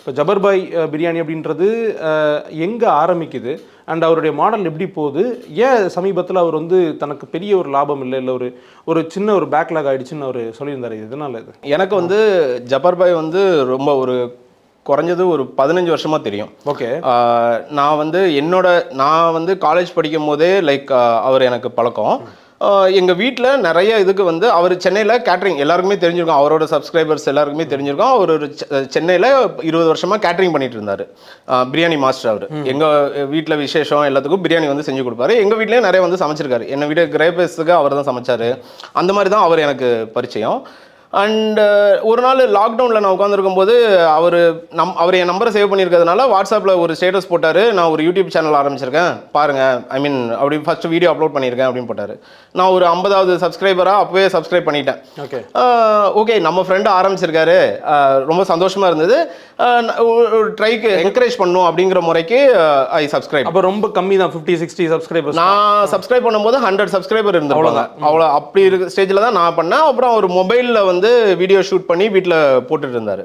இப்போ ஜபர்பாய் பிரியாணி அப்படின்றது எங்கே ஆரம்பிக்குது அண்ட் அவருடைய மாடல் எப்படி போகுது, ஏன் சமீபத்தில் அவர் வந்து தனக்கு பெரிய ஒரு லாபம் இல்லை இல்லை ஒரு சின்ன ஒரு பேக்லாக் ஆகிடுச்சுன்னு அவர் சொல்லியிருந்தார். இதனால இது எனக்கு வந்து ஜபர்பாய் வந்து ரொம்ப ஒரு குறைஞ்சது ஒரு 15 வருஷமாக தெரியும். ஓகே. நான் வந்து காலேஜ் படிக்கும் போதே லைக் அவர் எனக்கு பழக்கம். எங்கள் வீட்டில் நிறைய இதுக்கு வந்து அவர் சென்னையில் கேட்ரிங் எல்லாருக்குமே தெரிஞ்சிருக்கோம், அவரோட சப்ஸ்கிரைபர்ஸ் எல்லாருக்குமே தெரிஞ்சிருக்கோம். அவர் ஒரு சென்னையில் 20 வருஷமாக கேட்ரிங் பண்ணிட்டு இருந்தார். பிரியாணி மாஸ்டர் அவர். எங்கள் வீட்டில் விசேஷம் எல்லாத்துக்கும் பிரியாணி வந்து செஞ்சு கொடுப்பாரு. எங்கள் வீட்லேயே நிறைய வந்து சமைச்சிருக்காரு. என்னை வீட்டு கிரேபஸுக்கு அவர் தான் சமைச்சார். அந்த மாதிரி தான் அவர் எனக்கு பரிச்சயம். அண்ட் ஒரு நாள் லாக்டவுனில் நான் உட்காந்துருக்கும் போது அவர் என் நம்பரை சேவ் பண்ணியிருக்கிறதுனால வாட்ஸ்அப்பில் ஒரு ஸ்டேட்டஸ் போட்டார், நான் ஒரு யூடியூப் சேனல் ஆரம்பிச்சிருக்கேன் பாருங்கள், ஐ மீன் அப்படி ஃபஸ்ட்டு வீடியோ அப்லோட் பண்ணியிருக்கேன் அப்படின்னு போட்டார். நான் ஒரு 50வது சப்ஸ்கிரைபராக அப்போவே சப்ஸ்கிரைப் பண்ணிட்டேன். ஓகே நம்ம ஃப்ரெண்டு ஆரம்பிச்சிருக்காரு, ரொம்ப சந்தோஷமாக இருந்தது. ஒரு ட்ரைக்கு என்கரேஜ் பண்ணும் அப்படிங்கிற முறைக்கு ஐ சப்ஸ்கிரைப். அப்போ ரொம்ப கம்மி தான், 50-60 சப்ஸ்கிரைபர்ஸ். நான் சப்ஸ்கிரைப் பண்ணும்போது 100 சப்ஸ்கிரைபர் இருந்தவங்க அவ்வளோ அப்படி இருக்க ஸ்டேஜில் தான் நான் பண்ணேன். அப்புறம் ஒரு மொபைலில் வந்து வீடியோ ஷூட் பண்ணி வீட்டில் போட்டுட்டு இருந்தார்.